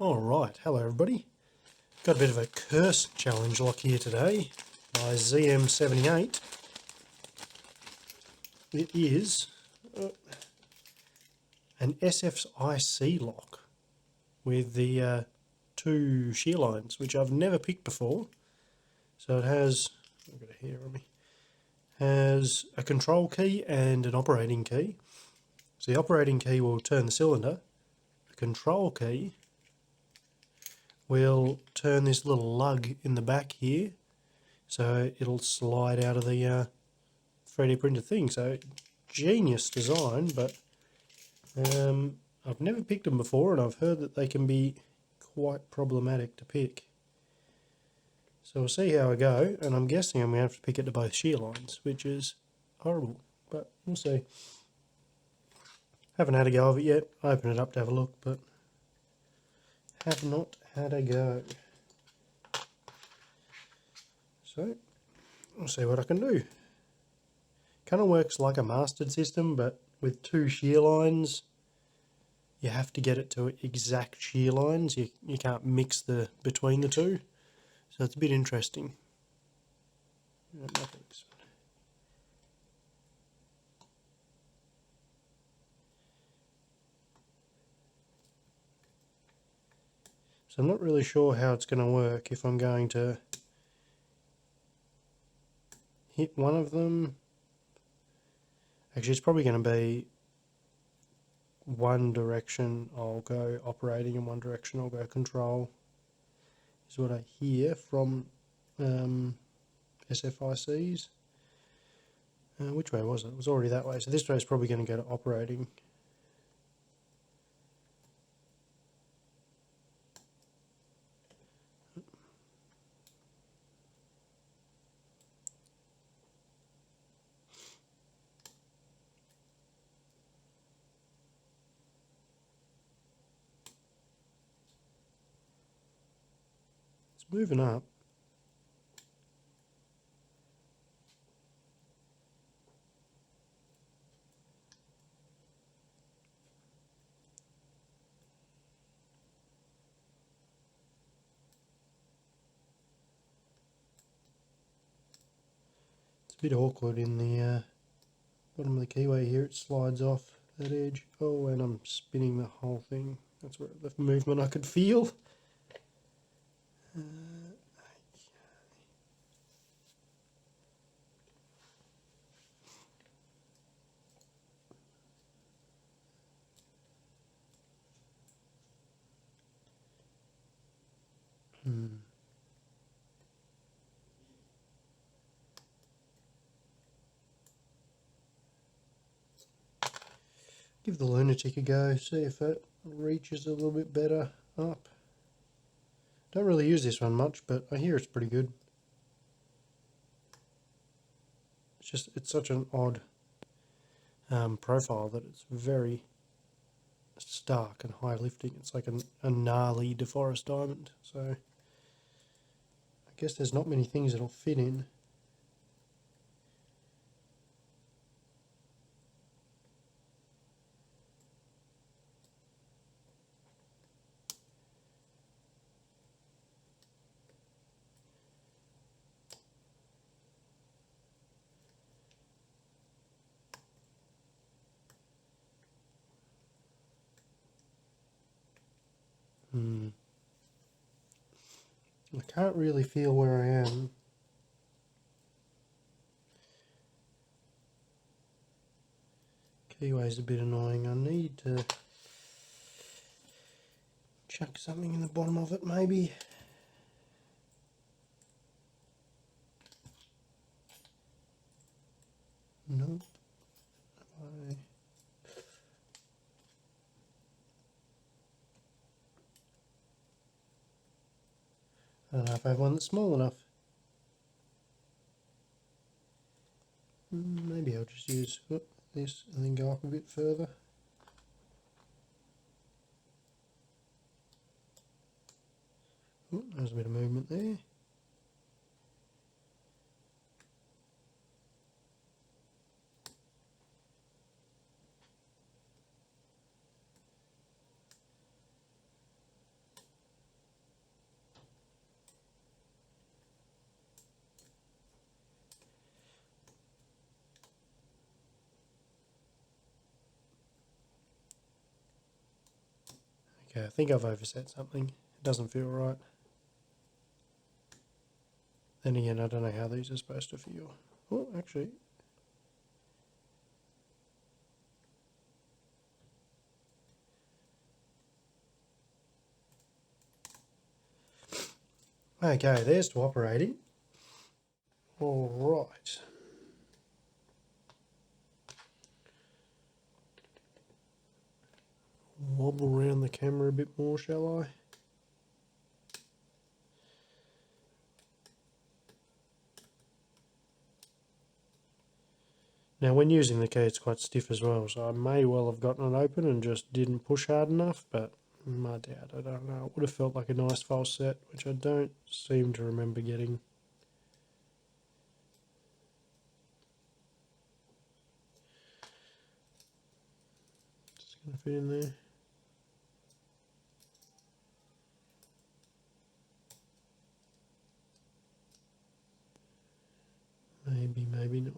Alright, hello everybody. Got a bit of a curse challenge lock here today. My ZM78. It is an SFIC lock with the two shear lines, which I've never picked before. So it has, I've got a hair on me, has a control key and an operating key. So the operating key will turn the cylinder. The control key will turn this little lug in the back here, so it'll slide out of the 3D printed thing. So genius design, but I've never picked them before, and I've heard that they can be quite problematic to pick. So we'll see how I go, and I'm guessing I'm going to have to pick it to both shear lines, which is horrible, but we'll see. Haven't had a go of it yet. I opened it up to have a look, but have not had a go. So we'll see what I can do. Kind of works like a mastered system, but with two shear lines, you have to get it to exact shear lines. You can't mix between the two. So it's a bit interesting. So I'm not really sure how it's going to work, if I'm going to hit one of them. Actually, it's probably going to be one direction I'll go operating and one direction I'll go control, is what I hear from SFICs. Which way was it? It was already that way, so this way is probably going to go to operating. Moving up. It's a bit awkward in the bottom of the keyway here. It slides off that edge. Oh, and I'm spinning the whole thing. That's where the movement I could feel. Give the lunatic a go, see if it reaches a little bit better up. Don't really use this one much, but I hear it's pretty good. It's such an odd profile that it's very stark and high lifting. It's like a gnarly deforest diamond. So I guess there's not many things that'll fit in. I can't really feel where I am. Keyway's a bit annoying. I need to chuck something in the bottom of it, maybe. Nope. I don't know if I have one that's small enough. Maybe I'll just use this and then go up a bit further. There's a bit of movement there. Okay, I think I've overset something. It doesn't feel right. Then again, I don't know how these are supposed to feel. Oh, actually. Okay, there's to operating. All right. Wobble around the camera a bit more, shall I? Now when using the key it's quite stiff as well, so I may well have gotten it open and just didn't push hard enough, but I doubt, I don't know. It would have felt like a nice false set, which I don't seem to remember getting. Just going to fit in there. Maybe, maybe not.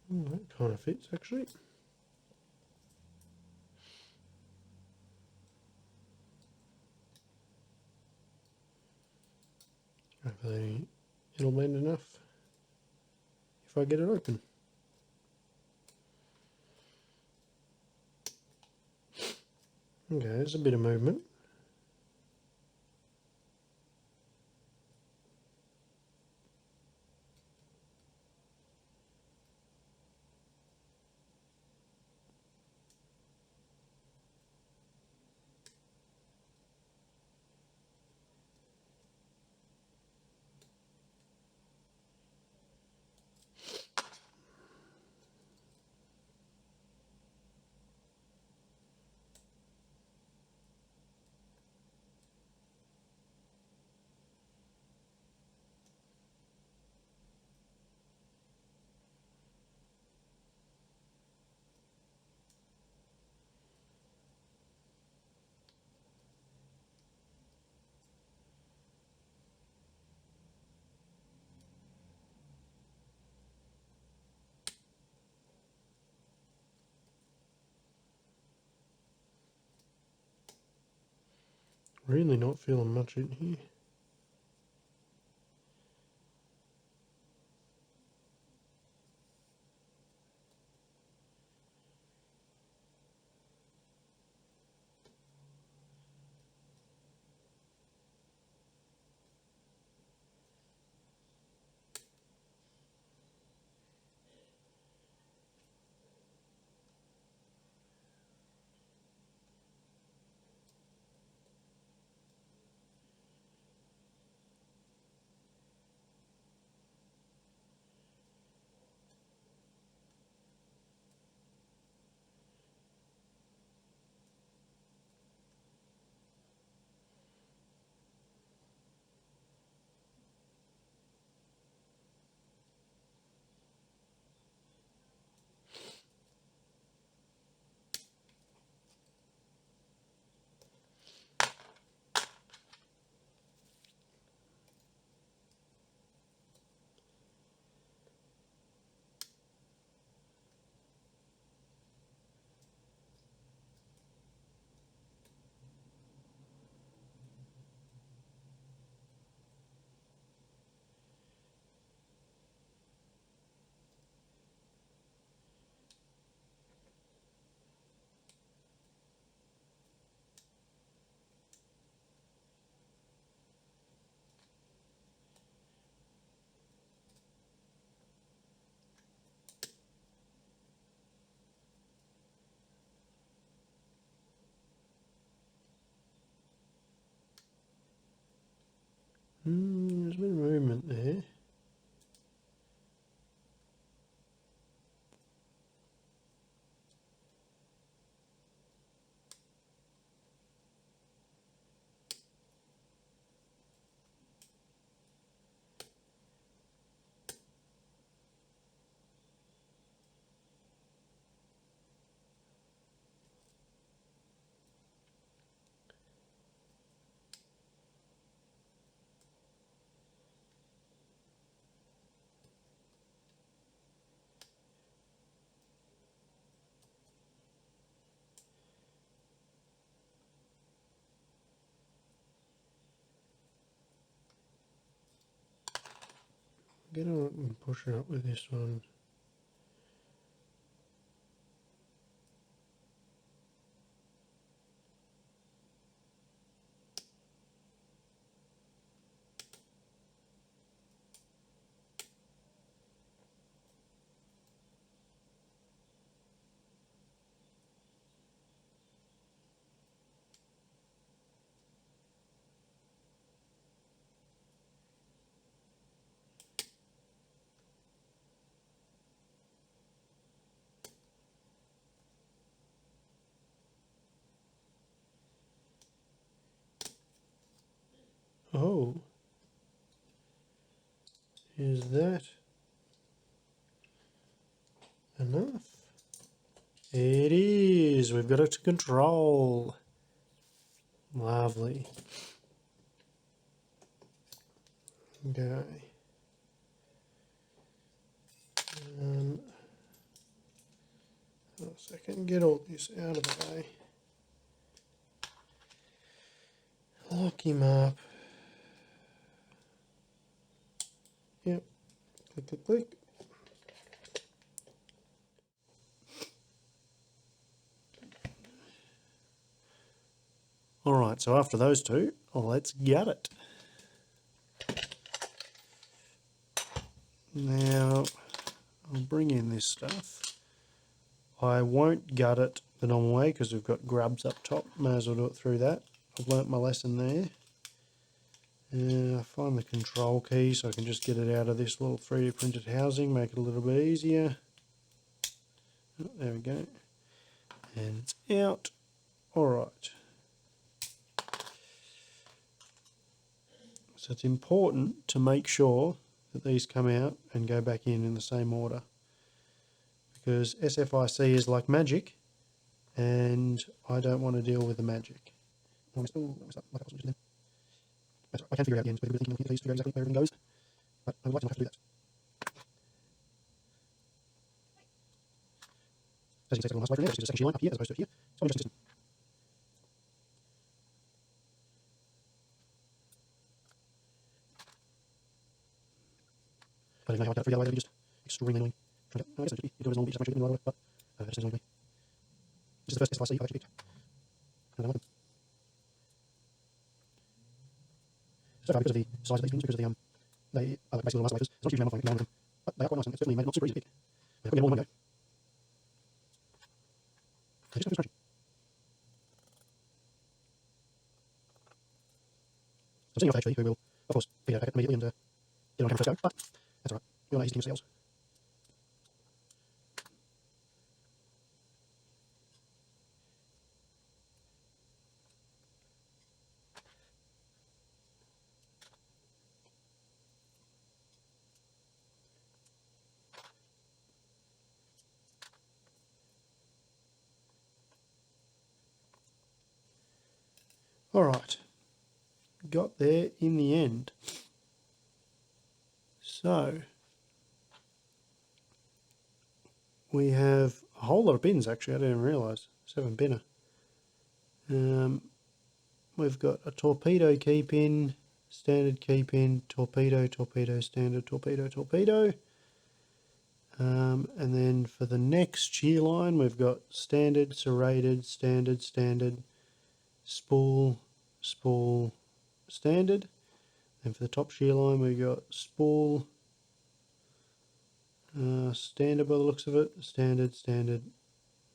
That kind of fits actually. Hopefully it'll bend enough if I get it open. Okay, there's a bit of movement. Really not feeling much in here. There's a bit of movement there. get on it and push it up with this one. Oh, is that enough? It is. We've got it to control. Lovely. Okay. Hold on a second. Get all this out of the way. Lock him up. Yep. Click, click, click. Alright, so after those two, let's gut it. Now, I'll bring in this stuff. I won't gut it the normal way because we've got grubs up top. May as well do it through that. I've learnt my lesson there. Find the control key so I can just get it out of this little 3D printed housing, make it a little bit easier. Oh, there we go. And it's out. Alright. So it's important to make sure that these come out and go back in the same order. Because SFIC is like magic, and I don't want to deal with the magic. I can figure out the ends, but thinking of these, figure out exactly where everything goes. But I would like to not have to do that. As you can see, it's a nice way from there. It's just a second shear line up here as opposed to here. So I'm just consistent. I don't know how I got it through the other way, that'd be just extremely annoying. I guess it should be, you do it as normal, just make sure you get it right away, but it just seems annoying to me. This is the first SFIC I've actually picked. And I don't like them. So far, because of the size of these things, because of the, they are basically little isolators, there's not a huge amount of fun with them. But they are quite nice, and it's certainly made it not super easy to pick. I've got to get all in one go. They just have to scratch. I'm seeing off HP, who will, of course, pick out a packet immediately and get it on camera first go, but that's alright. We all know he's king of sales. Alright, got there in the end. So, we have a whole lot of bins actually, I didn't realise, 7 binner. We've got a torpedo key pin, standard key pin, torpedo, torpedo, standard, torpedo, torpedo. And then for the next shear line, we've got standard, serrated, standard, standard, spool, spool, standard. And for the top shear line, we've got spool, standard by the looks of it, standard, standard,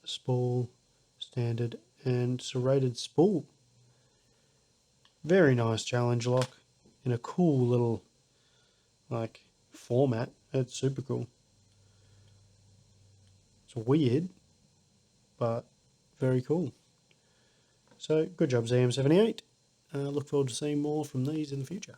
spool, standard, and serrated spool. Very nice challenge lock in a cool little like format. It's super cool. It's weird, but very cool. So good job ZM78. Look forward to seeing more from these in the future.